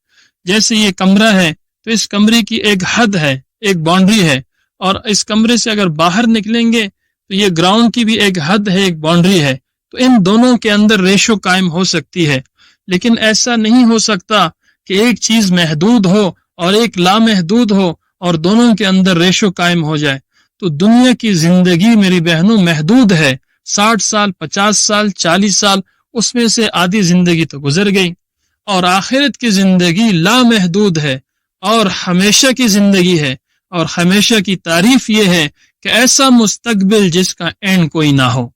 جیسے یہ کمرہ ہے تو اس کمرے کی ایک حد ہے، ایک باؤنڈری ہے، اور اس کمرے سے اگر باہر نکلیں گے تو یہ گراؤنڈ کی بھی ایک حد ہے، ایک باؤنڈری ہے۔ تو ان دونوں کے اندر ریشو قائم ہو سکتی ہے، لیکن ایسا نہیں ہو سکتا کہ ایک چیز محدود ہو اور ایک لامحدود ہو اور دونوں کے اندر ریشو قائم ہو جائے۔ تو دنیا کی زندگی میری بہنوں محدود ہے، 60 سال، 50 سال، 40 سال، اس میں سے آدھی زندگی تو گزر گئی، اور آخرت کی زندگی لامحدود ہے اور ہمیشہ کی زندگی ہے، اور ہمیشہ کی تعریف یہ ہے کہ ایسا مستقبل جس کا اینڈ کوئی نہ ہو۔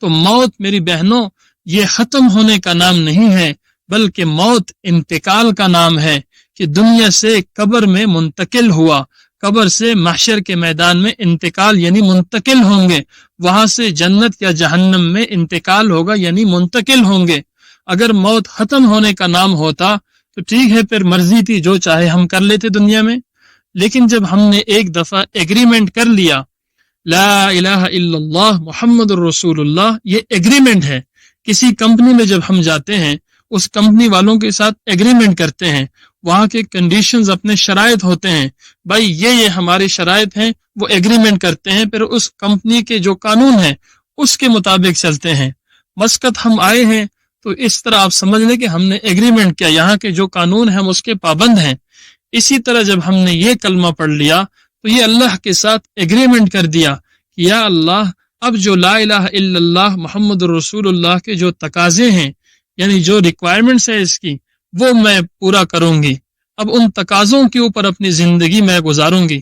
تو موت میری بہنوں یہ ختم ہونے کا نام نہیں ہے، بلکہ موت انتقال کا نام ہے، کہ دنیا سے قبر میں منتقل ہوا، قبر سے محشر کے میدان میں انتقال یعنی منتقل ہوں گے، وہاں سے جنت یا جہنم میں انتقال ہوگا یعنی منتقل ہوں گے۔ اگر موت ختم ہونے کا نام ہوتا تو ٹھیک ہے، پھر مرضی تھی، جو چاہے ہم کر لیتے دنیا میں، لیکن جب ہم نے ایک دفعہ ایگریمنٹ کر لیا، لا الہ الا اللہ محمد الرسول اللہ، یہ ایگریمنٹ ہے۔ کسی کمپنی میں جب ہم جاتے ہیں، اس کمپنی والوں کے ساتھ ایگریمنٹ کرتے ہیں، وہاں کے کنڈیشنز اپنے شرائط ہوتے ہیں، بھائی یہ ہماری شرائط ہیں، وہ ایگریمنٹ کرتے ہیں، پھر اس کمپنی کے جو قانون ہیں اس کے مطابق چلتے ہیں۔ مسقط ہم آئے ہیں تو اس طرح آپ سمجھ لیں کہ ہم نے ایگریمنٹ کیا، یہاں کے جو قانون ہیں ہم اس کے پابند ہیں۔ اسی طرح جب ہم نے یہ کلمہ پڑھ لیا تو یہ اللہ کے ساتھ ایگریمنٹ کر دیا کہ یا اللہ، اب جو لا الہ الا اللہ محمد الرسول اللہ کے جو تقاضے ہیں، یعنی جو ریکوائرمنٹس ہے اس کی، وہ میں پورا کروں گی۔ اب ان تقاضوں کے اوپر اپنی زندگی میں گزاروں گی۔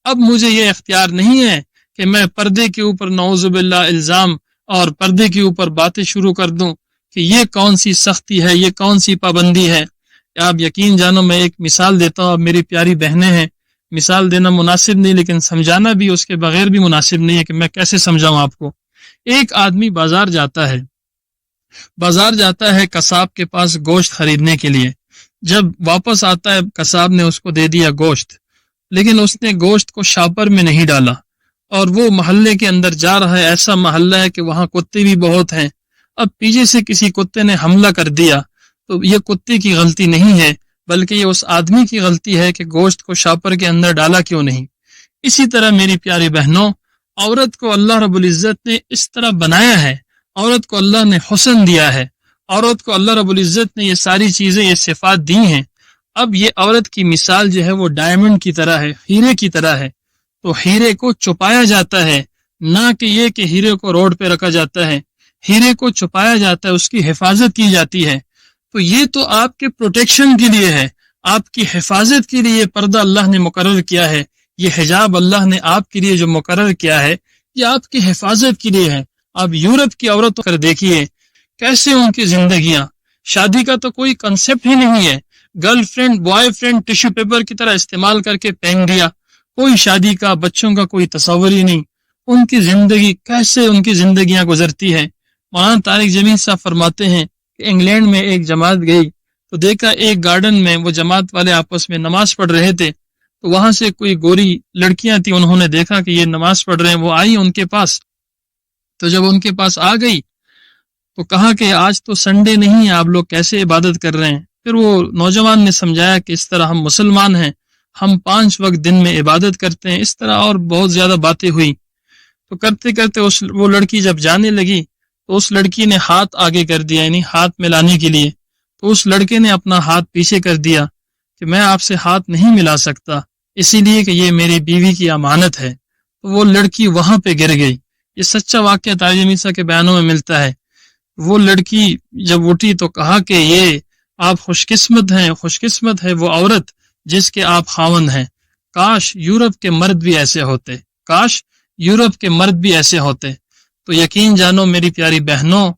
اب مجھے یہ اختیار نہیں ہے کہ میں پردے کے اوپر نعوذ باللہ الزام اور پردے کے اوپر باتیں شروع کر دوں کہ یہ کون سی سختی ہے، یہ کون سی پابندی ہے۔ آپ یقین جانو، میں ایک مثال دیتا ہوں، اب میری پیاری بہنیں ہیں، مثال دینا مناسب نہیں لیکن سمجھانا بھی اس کے بغیر بھی مناسب نہیں ہے کہ میں کیسے سمجھاؤں آپ کو۔ ایک آدمی بازار جاتا ہے قصاب کے پاس گوشت خریدنے کے لیے۔ جب واپس آتا ہے قصاب نے اس کو دے دیا گوشت، لیکن اس نے گوشت کو شاپر میں نہیں ڈالا، اور وہ محلے کے اندر جا رہا ہے، ایسا محلہ ہے کہ وہاں کتے بھی بہت ہیں۔ اب پیچھے سے کسی کتے نے حملہ کر دیا تو یہ کتے کی غلطی نہیں ہے بلکہ یہ اس آدمی کی غلطی ہے کہ گوشت کو شاپر کے اندر ڈالا کیوں نہیں۔ اسی طرح میری پیاری بہنوں، عورت کو اللہ رب العزت نے اس طرح بنایا ہے، عورت کو اللہ نے حسن دیا ہے، عورت کو اللہ رب العزت نے یہ ساری چیزیں، یہ صفات دی ہیں۔ اب یہ عورت کی مثال جو ہے وہ ڈائمنڈ کی طرح ہے، ہیرے کی طرح ہے، تو ہیرے کو چھپایا جاتا ہے، نہ کہ یہ کہ ہیرے کو روڈ پہ رکھا جاتا ہے، ہیرے کو چھپایا جاتا ہے، اس کی حفاظت کی جاتی ہے۔ تو یہ تو آپ کے پروٹیکشن کے لیے ہے، آپ کی حفاظت کے لیے پردہ اللہ نے مقرر کیا ہے، یہ حجاب اللہ نے آپ کے لیے جو مقرر کیا ہے یہ آپ کی حفاظت کے لیے ہے۔ آپ یورپ کی عورتوں کر دیکھیے کیسے ان کی زندگیاں، شادی کا تو کوئی کنسپٹ ہی نہیں ہے، girl friend boy friend tissue paper کی طرح استعمال کر کے پھینک دیا، کوئی شادی کا، بچوں کا کوئی تصور ہی نہیں۔ ان کی زندگی کیسے، ان کی زندگیاں گزرتی ہے۔ مولانا طارق جمیل صاحب فرماتے ہیں کہ انگلینڈ میں ایک جماعت گئی تو دیکھا ایک گارڈن میں وہ جماعت والے آپس میں نماز پڑھ رہے تھے، تو وہاں سے کوئی گوری لڑکیاں تھیں، انہوں نے دیکھا کہ یہ نماز پڑھ رہے ہیں، وہ آئی ان کے پاس۔ تو جب ان کے پاس آ گئی تو کہا کہ آج تو سنڈے نہیں ہے، آپ لوگ کیسے عبادت کر رہے ہیں؟ پھر وہ نوجوان نے سمجھایا کہ اس طرح ہم مسلمان ہیں، ہم 5 وقت دن میں عبادت کرتے ہیں، اس طرح اور بہت زیادہ باتیں ہوئی۔ تو کرتے کرتے وہ لڑکی جب جانے لگی تو اس لڑکی نے ہاتھ آگے کر دیا، یعنی ہاتھ ملانے کے لیے، تو اس لڑکے نے اپنا ہاتھ پیچھے کر دیا کہ میں آپ سے ہاتھ نہیں ملا سکتا، اسی لیے کہ یہ میری بیوی کی امانت ہے۔ تو وہ لڑکی وہاں پہ گر گئی۔ یہ سچا واقعہ طارق جمیل صاحب کے بیانوں میں ملتا ہے۔ وہ لڑکی جب اٹھی تو کہا کہ یہ آپ خوش قسمت ہے وہ عورت جس کے آپ خاوند ہیں، کاش یورپ کے مرد بھی ایسے ہوتے، کاش یورپ کے مرد بھی ایسے ہوتے۔ تو یقین جانو میری پیاری بہنوں،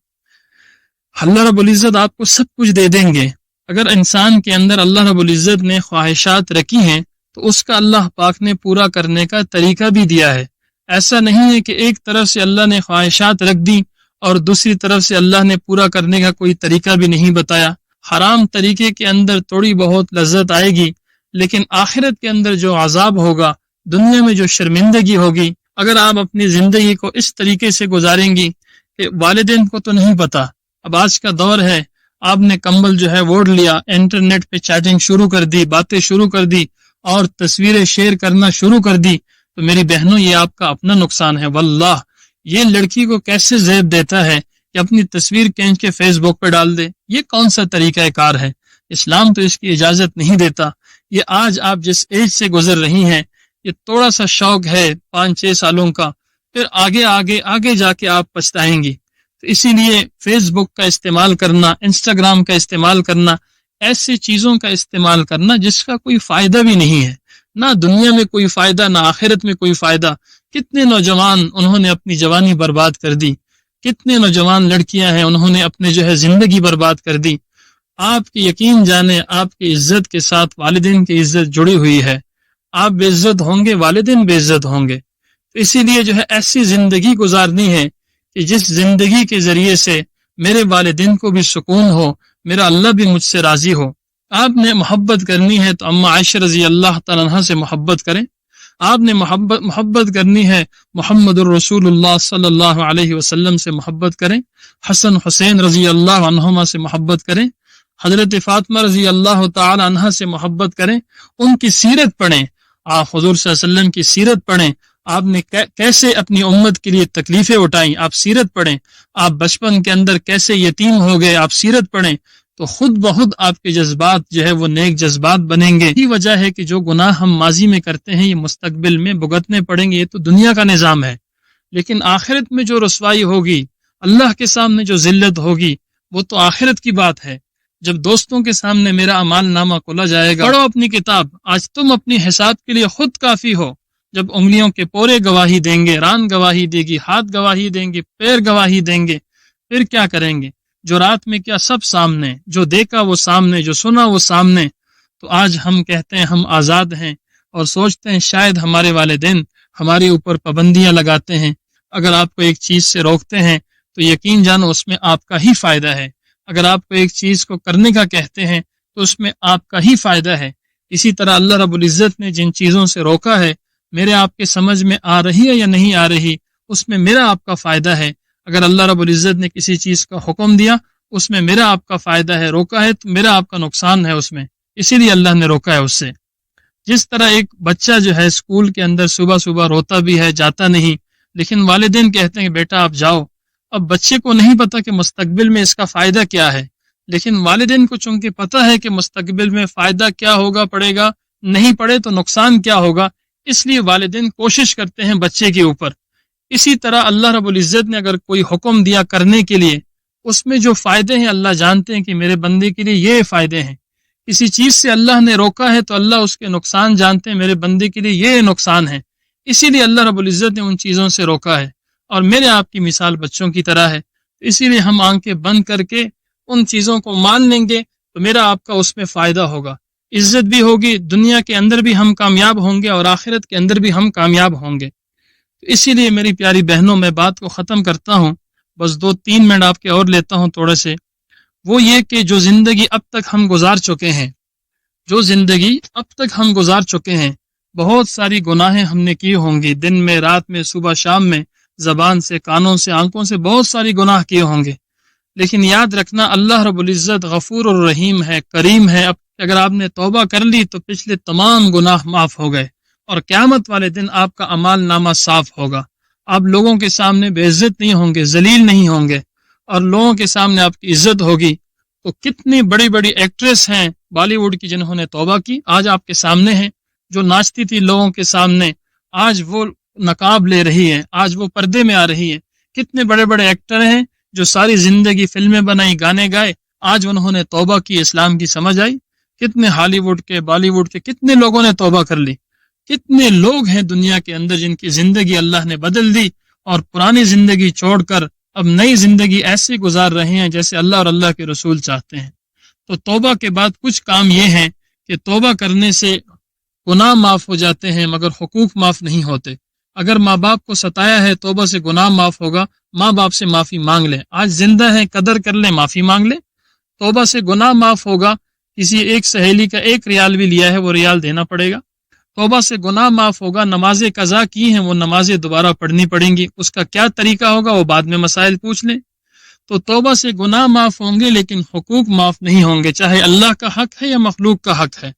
اللہ رب العزت آپ کو سب کچھ دے دیں گے۔ اگر انسان کے اندر اللہ رب العزت نے خواہشات رکھی ہیں تو اس کا اللہ پاک نے پورا کرنے کا طریقہ بھی دیا ہے۔ ایسا نہیں ہے کہ ایک طرف سے اللہ نے خواہشات رکھ دی اور دوسری طرف سے اللہ نے پورا کرنے کا کوئی طریقہ بھی نہیں بتایا۔ حرام طریقے کے اندر تھوڑی بہت لذت آئے گی، لیکن آخرت کے اندر جو عذاب ہوگا، دنیا میں جو شرمندگی ہوگی، اگر آپ اپنی زندگی کو اس طریقے سے گزاریں گی کہ والدین کو تو نہیں پتا، اب آج کا دور ہے، آپ نے کمبل جو ہے ووڑ لیا، انٹرنیٹ پہ چیٹنگ شروع کر دی، باتیں شروع کر دی اور تصویریں شیئر کرنا شروع کر دی، تو میری بہنوں یہ آپ کا اپنا نقصان ہے۔ واللہ یہ لڑکی کو کیسے زیب دیتا ہے کہ اپنی تصویر کھینچ کے فیس بک پہ ڈال دے، یہ کون سا طریقہ کار ہے؟ اسلام تو اس کی اجازت نہیں دیتا۔ یہ آج آپ جس ایج سے گزر رہی ہیں، یہ تھوڑا سا شوق ہے 5-6 سالوں کا، پھر آگے جا کے آپ پچھتائیں گی۔ تو اسی لیے فیس بک کا استعمال کرنا، انسٹاگرام کا استعمال کرنا، ایسی چیزوں کا استعمال کرنا جس کا کوئی فائدہ بھی نہیں ہے، نہ دنیا میں کوئی فائدہ، نہ آخرت میں کوئی فائدہ۔ کتنے نوجوان انہوں نے اپنی جوانی برباد کر دی، کتنے نوجوان لڑکیاں ہیں انہوں نے اپنے جو ہے زندگی برباد کر دی۔ آپ کی یقین جانے، آپ کی عزت کے ساتھ والدین کی عزت جڑی ہوئی ہے، آپ بے عزت ہوں گے، والدین بے عزت ہوں گے۔ تو اسی لیے جو ہے ایسی زندگی گزارنی ہے کہ جس زندگی کے ذریعے سے میرے والدین کو بھی سکون ہو، میرا اللہ بھی مجھ سے راضی ہو۔ آپ نے محبت کرنی ہے تو اما عائشہ رضی اللہ تعالیٰ عنہ سے محبت کریں، آپ نے محبت کرنی ہے محمد الرسول اللہ صلی اللہ علیہ وسلم سے محبت کریں، حسن حسین رضی اللہ عنہما سے محبت کریں، حضرت فاطمہ رضی اللہ تعالی عنہا سے محبت کریں، ان کی سیرت پڑھیں، آپ حضور صلی اللہ علیہ وسلم کی سیرت پڑھیں، آپ نے کیسے اپنی امت کے لیے تکلیفیں اٹھائیں، آپ سیرت پڑھیں، آپ بچپن کے اندر کیسے یتیم ہو گئے، آپ سیرت پڑھیں، تو خود بخود آپ کے جذبات جو ہے وہ نیک جذبات بنیں گے۔ یہی وجہ ہے کہ جو گناہ ہم ماضی میں کرتے ہیں یہ مستقبل میں بھگتنے پڑیں گے، یہ تو دنیا کا نظام ہے، لیکن آخرت میں جو رسوائی ہوگی، اللہ کے سامنے جو ذلت ہوگی، وہ تو آخرت کی بات ہے۔ جب دوستوں کے سامنے میرا اعمال نامہ کھولا جائے گا، پڑھو اپنی کتاب، آج تم اپنی حساب کے لیے خود کافی ہو۔ جب انگلیوں کے پورے گواہی دیں گے، ران گواہی دے گی، ہاتھ گواہی دیں گے، پیر گواہی دیں گے، پھر کیا کریں گے؟ جو رات میں کیا سب سامنے، جو دیکھا وہ سامنے، جو سنا وہ سامنے۔ تو آج ہم کہتے ہیں ہم آزاد ہیں اور سوچتے ہیں شاید ہمارے والدین ہمارے اوپر پابندیاں لگاتے ہیں۔ اگر آپ کو ایک چیز سے روکتے ہیں تو یقین جانو اس میں آپ کا ہی فائدہ ہے، اگر آپ کو ایک چیز کو کرنے کا کہتے ہیں تو اس میں آپ کا ہی فائدہ ہے۔ اسی طرح اللہ رب العزت نے جن چیزوں سے روکا ہے، میرے آپ کے سمجھ میں آ رہی ہے یا نہیں آ رہی، اس میں میرا آپ کا فائدہ ہے۔ اگر اللہ رب العزت نے کسی چیز کا حکم دیا، اس میں میرا آپ کا فائدہ ہے، روکا ہے تو میرا آپ کا نقصان ہے اس میں، اسی لیے اللہ نے روکا ہے اس سے۔ جس طرح ایک بچہ جو ہے اسکول کے اندر صبح صبح روتا بھی ہے، جاتا نہیں، لیکن والدین کہتے ہیں کہ بیٹا آپ جاؤ۔ اب بچے کو نہیں پتا کہ مستقبل میں اس کا فائدہ کیا ہے، لیکن والدین کو چونکہ پتا ہے کہ مستقبل میں فائدہ کیا ہوگا، پڑے گا، نہیں پڑے تو نقصان کیا ہوگا، اس لیے والدین کوشش کرتے ہیں بچے کے اوپر۔ اسی طرح اللہ رب العزت نے اگر کوئی حکم دیا کرنے کے لیے، اس میں جو فائدے ہیں اللہ جانتے ہیں کہ میرے بندے کے لیے یہ فائدے ہیں۔ کسی چیز سے اللہ نے روکا ہے تو اللہ اس کے نقصان جانتے ہیں، میرے بندے کے لیے یہ نقصان ہے، اسی لیے اللہ رب العزت نے ان چیزوں سے روکا ہے۔ اور میرے آپ کی مثال بچوں کی طرح ہے، اسی لیے ہم آنکھیں بند کر کے ان چیزوں کو مان لیں گے تو میرا آپ کا اس میں فائدہ ہوگا، عزت بھی ہوگی، دنیا کے اندر بھی ہم کامیاب ہوں گے اور آخرت کے اندر بھی ہم کامیاب ہوں گے۔ تو اسی لیے میری پیاری بہنوں، میں بات کو ختم کرتا ہوں، بس 2-3 منٹ آپ کے اور لیتا ہوں تھوڑے سے۔ وہ یہ کہ جو زندگی اب تک ہم گزار چکے ہیں، بہت ساری گناہیں ہم نے کی ہوں گی، دن میں، رات میں، صبح شام میں، زبان سے، کانوں سے، آنکھوں سے بہت ساری گناہ کیے ہوں گے، لیکن یاد رکھنا اللہ رب العزت غفور الرحیم ہے، کریم ہے۔ اب اگر آپ نے توبہ کر لی تو پچھلے تمام گناہ معاف ہو گئے، اور قیامت والے دن آپ کا اعمال نامہ صاف ہوگا، آپ لوگوں کے سامنے بے عزت نہیں ہوں گے، ذلیل نہیں ہوں گے، اور لوگوں کے سامنے آپ کی عزت ہوگی۔ تو کتنی بڑی بڑی ایکٹریس ہیں بالی ووڈ کی جنہوں نے توبہ کی، آج آپ کے سامنے ہیں، جو ناچتی تھی لوگوں کے سامنے، آج وہ نقاب لے رہی ہے، آج وہ پردے میں آ رہی ہے۔ کتنے بڑے بڑے ایکٹر ہیں جو ساری زندگی فلمیں بنائی، گانے گائے، آج انہوں نے توبہ کی، اسلام کی سمجھ آئی۔ کتنے ہالی ووڈ کے، بالی ووڈ کے کتنے لوگوں نے توبہ کر لی۔ کتنے لوگ ہیں دنیا کے اندر جن کی زندگی اللہ نے بدل دی، اور پرانی زندگی چھوڑ کر اب نئی زندگی ایسے گزار رہے ہیں جیسے اللہ اور اللہ کے رسول چاہتے ہیں۔ تو توبہ کے بعد کچھ کام یہ ہیں کہ توبہ کرنے سے گناہ معاف ہو جاتے ہیں مگر حقوق معاف نہیں ہوتے۔ اگر ماں باپ کو ستایا ہے، توبہ سے گناہ معاف ہوگا، ماں باپ سے معافی مانگ لیں، آج زندہ ہیں قدر کر لیں، معافی مانگ لیں، توبہ سے گناہ معاف ہوگا۔ کسی ایک سہیلی کا 1 ریال بھی لیا ہے، وہ ریال دینا پڑے گا، توبہ سے گناہ معاف ہوگا۔ نمازیں قضا کی ہیں، وہ نمازیں دوبارہ پڑھنی پڑیں گی، اس کا کیا طریقہ ہوگا وہ بعد میں مسائل پوچھ لیں۔ تو توبہ سے گناہ معاف ہوں گے لیکن حقوق معاف نہیں ہوں گے، چاہے اللہ کا حق ہے یا مخلوق کا حق ہے،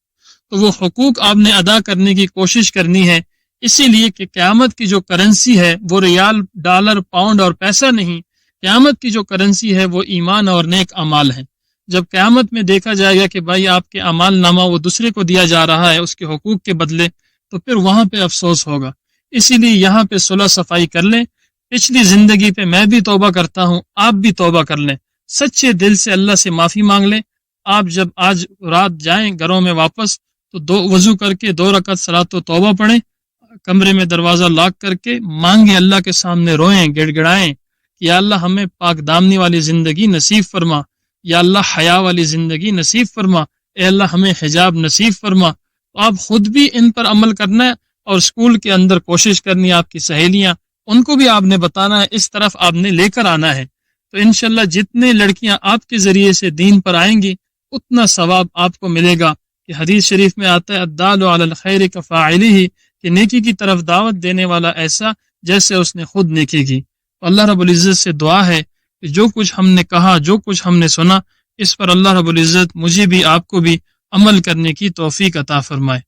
تو وہ حقوق آپ نے ادا کرنے کی کوشش کرنی ہے۔ اسی لیے کہ قیامت کی جو کرنسی ہے وہ ریال، ڈالر، پاؤنڈ اور پیسہ نہیں، قیامت کی جو کرنسی ہے وہ ایمان اور نیک اعمال ہے۔ جب قیامت میں دیکھا جائے گا کہ بھائی آپ کے اعمال نامہ وہ دوسرے کو دیا جا رہا ہے اس کے حقوق کے بدلے، تو پھر وہاں پہ افسوس ہوگا۔ اسی لیے یہاں پہ صلح صفائی کر لیں، پچھلی زندگی پہ میں بھی توبہ کرتا ہوں، آپ بھی توبہ کر لیں، سچے دل سے اللہ سے معافی مانگ لیں۔ آپ جب آج رات جائیں گھروں میں واپس تو وضو کر کے 2 رکعت صلاۃ و توبہ پڑھیں، کمرے میں دروازہ لاک کر کے مانگیں، اللہ کے سامنے روئیں، گڑ گڑائیں کہ یا اللہ ہمیں پاک دامنی والی زندگی نصیب فرما، یا اللہ حیا والی زندگی نصیب فرما، اے اللہ ہمیں حجاب نصیب فرما۔ تو آپ خود بھی ان پر عمل کرنا ہے، اور اسکول کے اندر کوشش کرنی ہے، آپ کی سہیلیاں، ان کو بھی آپ نے بتانا ہے، اس طرف آپ نے لے کر آنا ہے۔ تو انشاءاللہ جتنے لڑکیاں آپ کے ذریعے سے دین پر آئیں گی اتنا ثواب آپ کو ملے گا۔ کہ حدیث شریف میں آتا ہے الدال علی الخیر کفاعلہ، کہ نیکی کی طرف دعوت دینے والا ایسا جیسے اس نے خود نیکی کی۔ اللہ رب العزت سے دعا ہے کہ جو کچھ ہم نے کہا، جو کچھ ہم نے سنا، اس پر اللہ رب العزت مجھے بھی آپ کو بھی عمل کرنے کی توفیق عطا فرمائے۔